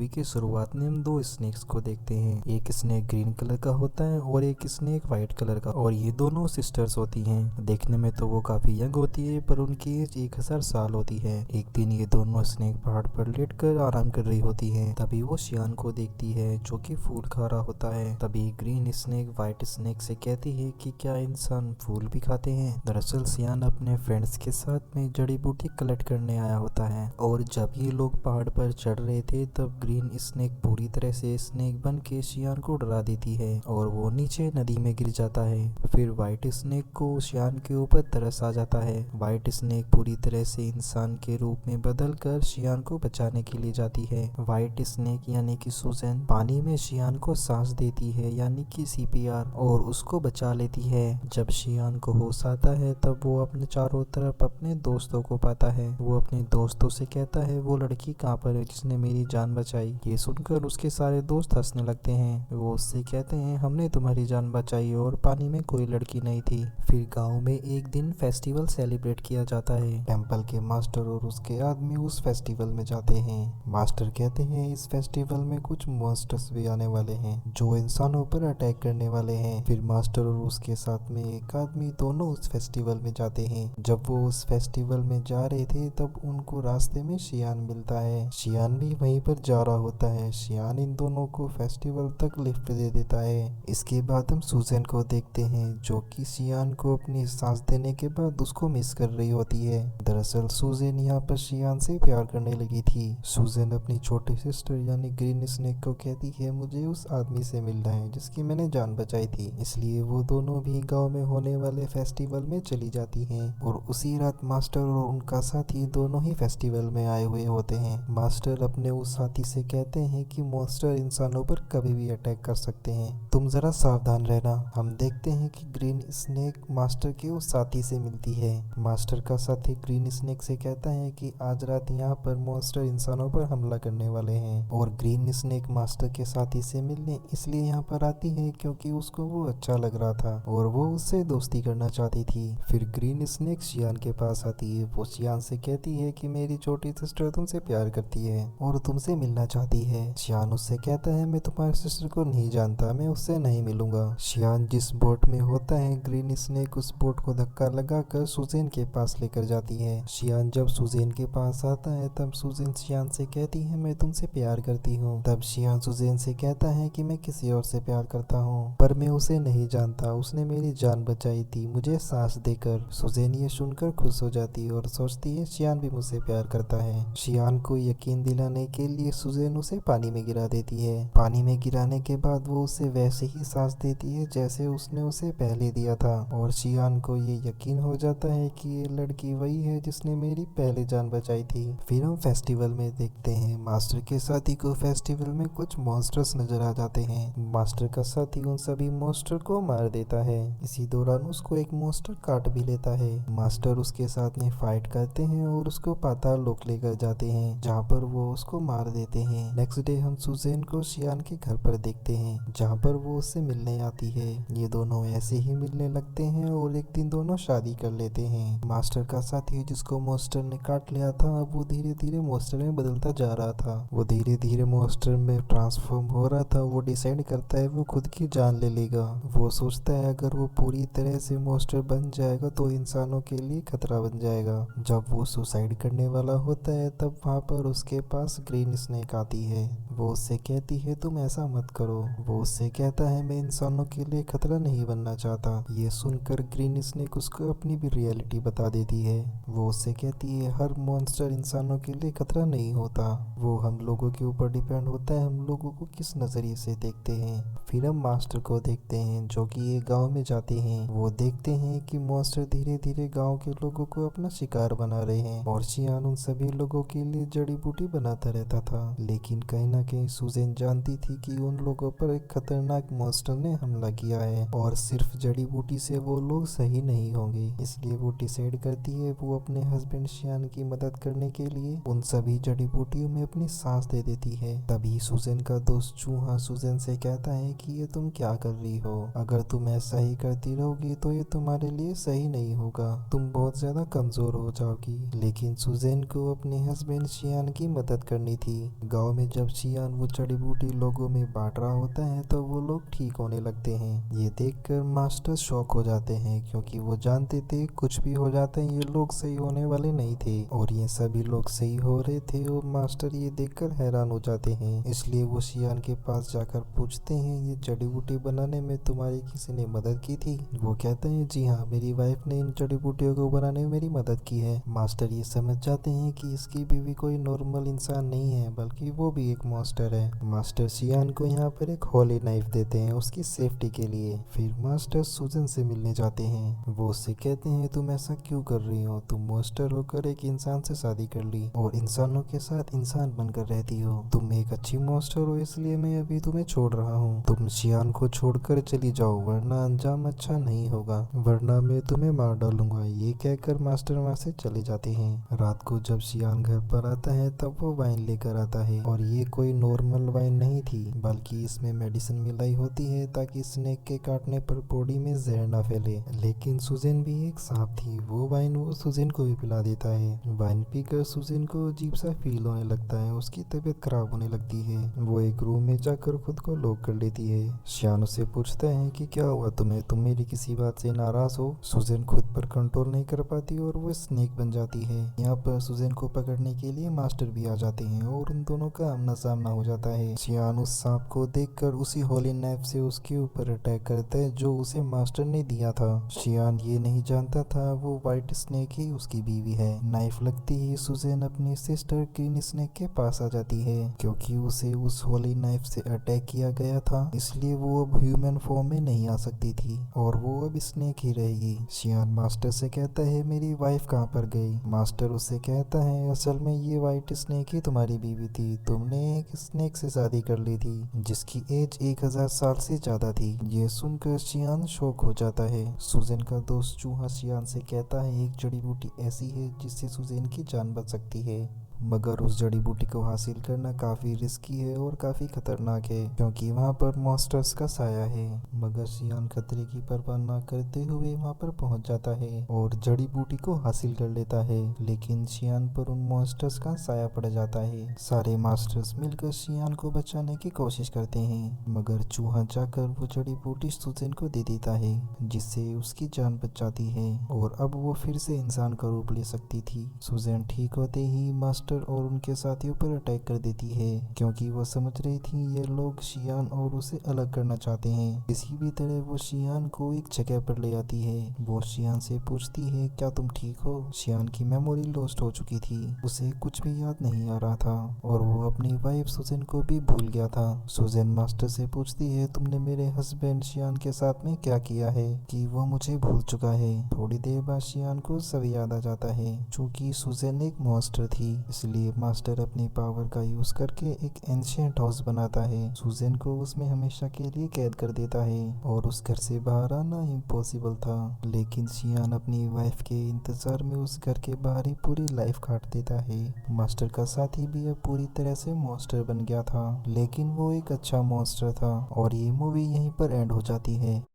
Movie की शुरुआत में हम दो स्नेक्स को देखते हैं। एक स्नेक ग्रीन कलर का होता है और एक स्नेक व्हाइट कलर का, और ये दोनों सिस्टर्स होती हैं। देखने में तो वो काफी यंग होती है, पर उनकी एज 1000 साल होती है। एक दिन ये दोनों स्नेक पहाड़ पर लेटकर आराम कर रही होती हैं। तभी वो शियान को देखती है जो कि फूल खा रहा होता है। तभी ग्रीन स्नेक व्हाइट स्नेक से कहती है कि क्या इंसान फूल भी खाते हैं। दरअसल शियान अपने फ्रेंड्स के साथ में जड़ी बूटी कलेक्ट करने आया होता है, और जब ये लोग पहाड़ पर चढ़ रहे थे तब ग्रीन स्नेक पूरी तरह से स्नेक बन के शियान को डरा देती है और वो नीचे नदी में गिर जाता है। फिर व्हाइट स्नेक को शियान के ऊपर तरस आ जाता है। व्हाइट स्नेक पूरी तरह से इंसान के रूप में बदल कर शियान को बचाने के लिए जाती है। व्हाइट स्नेक यानी कि सुजैन पानी में शियान को सांस देती है यानी कि सीपीआर, और उसको बचा लेती है। जब शियान को होश आता है तब वो अपने चारों तरफ अपने दोस्तों को पाता है। वो अपने दोस्तों से कहता है वो लड़की कहाँ पर है जिसने मेरी जान बचाई। ये सुनकर उसके सारे दोस्त हंसने लगते हैं। वो उससे कहते हैं हमने तुम्हारी जान बचाई और पानी में कोई लड़की नहीं थी। फिर गांव में एक दिन फेस्टिवल सेलिब्रेट किया जाता है। टेंपल के मास्टर और उसके आदमी उस फेस्टिवल में जाते हैं। मास्टर कहते हैं इस फेस्टिवल में कुछ मॉन्स्टर्स भी आने वाले हैं जो इंसानों पर अटैक करने वाले हैं। फिर मास्टर और उसके साथ में एक आदमी दोनों उस फेस्टिवल में जाते हैं। जब वो उस फेस्टिवल में जा रहे थे तब उनको रास्ते में शियान मिलता है। शियान भी वहीं पर जा रहा होता है। शियान इन दोनों को फेस्टिवल तक लिफ्ट दे देता है। इसके बाद हम सुजैन को देखते हैं जो कि शियान को अपनी सांस देने के बाद उसको मिस कर रही होती है। दरअसल सुजैन यहाँ पर शियान से प्यार करने लगी थी। सुजैन अपनी छोटी सिस्टर यानी ग्रीन स्नेक को कहती है मुझे उस आदमी से मिलना है जिसकी मैंने जान बचाई थी। इसलिए वो दोनों भी गाँव में होने वाले फेस्टिवल में चली जाती हैं, और उसी रात मास्टर और उनका साथी दोनों ही फेस्टिवल में आए हुए होते हैं। मास्टर अपने उस साथी से कहते हैं कि मॉन्स्टर इंसानों पर कभी भी अटैक कर सकते हैं, तुम जरा सावधान रहना। हम देखते हैं कि ग्रीन स्नेक मास्टर के उस साथी से मिलती है। मास्टर का साथी ग्रीन स्नेक से कहता है कि आज रात यहाँ पर मॉन्स्टर इंसानों पर हमला करने वाले हैं, और ग्रीन स्नेक मास्टर के साथी से मिलने इसलिए यहाँ पर आती है क्योंकि उसको वो अच्छा लग रहा था और वो उससे दोस्ती करना चाहती थी। फिर ग्रीन स्नेक शियान के पास आती है। वो शियान से कहती है कि मेरी छोटी सिस्टर तुमसे प्यार करती है और तुमसे मिलना चाहती है। शियान उससे कहता है मैं तुम्हारी सिस्टर को नहीं जानता, मैं उससे नहीं मिलूंगा। शियान जिस बोट में होता है ग्रीन स्नेक उस बोट को धक्का लगाकर सुजैन के पास लेकर जाती है। शियान जब सुजैन के पास आता है तब सुजैन शियान से कहती है मैं तुमसे प्यार करती हूँ। तब शियान सुजैन से कहता है कि मैं किसी और से प्यार करता हूँ, पर मैं उसे नहीं जानता, उसने मेरी जान बचाई थी मुझे सांस देकर। सुजैन ये सुनकर खुश हो जाती है और सोचती है शियान भी मुझसे प्यार करता है। शियान को यकीन दिलाने के लिए सुजैन उसे पानी में गिरा देती है। पानी में गिराने के बाद वो उसे वैसे ही सांस देती है जैसे उसने उसे पहले दिया था, और शियान को ये यकीन हो जाता है कि ये लड़की वही है जिसने मेरी पहले जान बचाई थी। फिर हम फेस्टिवल में देखते हैं मास्टर के साथी को फेस्टिवल में कुछ मॉन्स्टर्स नजर आ जाते हैं। मास्टर का साथी उन सभी मॉन्स्टर को मार देता है। इसी दौरान उसको एक मॉन्स्टर काट भी लेता है। मास्टर उसके साथ में फाइट करते हैं और उसको पाताल लोक लेकर जाते हैं जहाँ पर वो उसको मार देते हैं। नेक्स्ट डे हम सुजैन को शियान के घर पर देखते हैं जहाँ पर वो उससे मिलने आती है। ये दोनों ऐसे ही मिलने लगते हैं और एक दिन दोनों शादी कर लेते हैं। मास्टर का साथी जिसको मॉन्स्टर ने काट लिया था वो धीरे धीरे मॉन्स्टर में बदलता जा रहा था। वो धीरे धीरे मॉन्स्टर में ट्रांसफॉर्म हो रहा था। वो डिसाइड करता है वो खुद की जान ले लेगा। वो सोचता है अगर वो पूरी तरह से मॉन्स्टर बन जाएगा तो इंसानों के लिए खतरा बन जाएगा। जब वो सुसाइड करने वाला होता है तब वहाँ पर उसके पास ग्रीन स्नेक आती है। वो उससे कहती है तुम ऐसा मत करो। वो उससे कहता है मैं इंसानों के लिए खतरा नहीं बनना चाहता। ये सुनकर ग्रीन स्नेक उसको अपनी भी रियलिटी बता देती है। वो उससे कहती है हर मॉन्स्टर इंसानों के लिए खतरा नहीं होता, वो हम लोगों के ऊपर डिपेंड होता है हम लोगों को किस नजरिए से देखते हैं। फिर हम मास्टर को देखते हैं जो कि एक गांव में जाते हैं। वो देखते हैं कि मॉन्स्टर धीरे धीरे गांव के लोगों को अपना शिकार बना रहे हैं, और शियान उन सभी लोगों के लिए जड़ी बूटी बनाता रहता था। लेकिन कहीं ना कहीं सुजैन जानती थी कि उन लोगों पर एक खतरनाक मॉन्स्टर ने हमला किया है और सिर्फ जड़ी बूटी से वो लोग सही नहीं होंगे। इसलिए वो डिसाइड करती है वो अपने हस्बैंड शियान की मदद करने के लिए उन सभी जड़ी बूटियों में अपनी सांस दे देती है। तभी सुजैन का दोस्त चूहा सुजैन से कहता है कि ये तुम क्या कर रही हो। अगर तुम ऐसा ही करती रहोगी तो ये तुम्हारे लिए सही नहीं होगा, तुम बहुत ज्यादा कमजोर हो जाओगी। लेकिन सुजैन को अपने हस्बैंड शियान की मदद करनी थी। गांव में जब शियान वो जड़ी बूटी लोगों में बांट रहा होता है तो वो लोग ठीक होने लगते हैं। ये देखकर मास्टर शॉक हो जाते हैं, क्योंकि वो जानते थे कुछ भी हो जाता है ये लोग सही होने वाले नहीं थे, और ये सभी लोग सही हो रहे थे। और मास्टर ये देखकर हैरान हो जाते हैं। इसलिए वो शियान के पास जाकर पूछते हैं, ये जड़ी बूटी बनाने में तुम्हारी किसी ने मदद की थी? वो कहते हैं, जी हाँ, मेरी वाइफ ने इन जड़ी बूटियों को बनाने में मेरी मदद की है। मास्टर ये समझ जाते हैं कि इसकी बीवी कोई नॉर्मल इंसान नहीं है, बल्कि वो भी एक मॉन्स्टर है। मास्टर शियान को यहाँ पर एक होली नाइफ देते हैं उसकी सेफ्टी के लिए। फिर मास्टर सुजन से मिलने जाते हैं। वो उससे कहते हैं, तुम ऐसा क्यों कर रही हो? तुम मॉन्स्टर होकर एक इंसान से शादी कर ली और इंसानों के साथ इंसान बनकर रहती हो। तुम एक अच्छी मॉन्स्टर हो, इसलिए मैं अभी तुम्हें छोड़ रहा हूँ। तुम शियान को छोड़कर चली जाओ, वरना अंजाम अच्छा नहीं होगा, वरना मैं तुम्हें मार डालूंगा। ये कहकर मास्टर वहाँ से चले जाते हैं। रात को जब शियान घर पर आता है तब वो वाइन लेकर आता है, और ये कोई नॉर्मल वाइन नहीं थी, बल्कि इसमें मेडिसिन मिलाई होती है ताकि स्नेक के काटने पर बॉडी में जहर ना फैले। लेकिन सुजैन भी एक सांप थी, वो वाइन वो सुजैन को भी पिला देता है। वाइन पीकर सुजैन को अजीब सा फील होने लगता है, उसकी तबीयत खराब होने लगती है। वो एक रूम में जाकर खुद को लॉक कर लेती है। शियान उससे पूछता है कि क्या हुआ तुम्हें, तुम मेरी किसी बात से नाराज हो? सुजैन खुद पर कंट्रोल नहीं कर पाती और वो स्नेक बन जाती है। यहाँ पर सुजैन को पकड़ने के लिए मास्टर भी आ जाते हैं और उन दोनों का आमना सामना हो जाता है। शियान उस सांप को देखकर उसी होली नाइफ से उसके ऊपर अटैक करता है जो उसे मास्टर ने दिया था। शियान ये नहीं जानता था वो व्हाइट स्नेक ही उसकी बीवी है। नाइफ लगती ही सुजैन अपनी सिस्टर ग्रीन स्नेक के पास आ जाती है। क्योंकि उसे उस होली नाइफ से अटैक किया गया था, इसलिए वो अब ह्यूमन फॉर्म में नहीं आ सकती थी और वो अब स्नेक ही रहेगी। शियान मास्टर से कहता है, मेरी वाइफ कहाँ पर गई? मास्टर उससे कहता है, असल में ये व्हाइट स्नेक ही तुम्हारी बीवी थी, तुमने एक स्नेक से शादी कर ली थी जिसकी एज 1000 साल से ज्यादा थी। ये सुनकर शियान शॉक हो जाता है। सुजैन का दोस्त चूहा शियान से कहता है, एक जड़ी बूटी ऐसी है जिससे सुजैन की जान बच सकती है, मगर उस जड़ी बूटी को हासिल करना काफी रिस्की है और काफी खतरनाक है, क्योंकि वहाँ पर मॉन्स्टर्स का साया है। मगर शियान खतरे की परवाह न करते हुए वहाँ पर पहुँच जाता है और जड़ी बूटी को हासिल कर लेता है। लेकिन शियान पर उन मॉन्स्टर्स का साया पड़ जाता है। सारे मास्टर्स मिलकर शियान को बचाने की कोशिश करते हैं, मगर चूहा जाकर वो जड़ी बूटी सुजैन को दे देता है, जिससे उसकी जान बच जाती है और अब वो फिर से इंसान का रूप ले सकती थी। सुजैन ठीक होते ही मास्टर और उनके साथियों पर अटैक कर देती है, क्योंकि वो समझ रही थी ये लोग शियान और उसे अलग करना चाहते हैं। किसी भी तरह वो शियान को एक जगह पर ले आती है। वो शियान से पूछती है, क्या तुम ठीक हो? शियान की मेमोरी लॉस्ट हो चुकी थी, उसे कुछ भी याद नहीं आ रहा था और वो अपनी वाइफ सुजैन को भी भूल गया था। सुजैन मास्टर से पूछती है, तुमने मेरे हस्बैंड शियान के साथ में क्या किया है कि वो मुझे भूल चुका है? थोड़ी देर बाद शियान को सब याद आ जाता है। चूंकि सुजैन एक मॉन्स्टर थी, इसलिए मास्टर अपनी पावर का यूज करके एक एंशिएंट हाउस बनाता है। सुजैन को उसमें हमेशा के लिए कैद कर देता है और उस घर से बाहर आना इम्पॉसिबल था। लेकिन शियान अपनी वाइफ के इंतजार में उस घर के बाहर ही पूरी लाइफ काट देता है। मास्टर का साथी भी अब पूरी तरह से मॉन्स्टर बन गया था, लेकिन वो एक अच्छा मॉन्स्टर था। और ये मूवी यहीं पर एंड हो जाती है।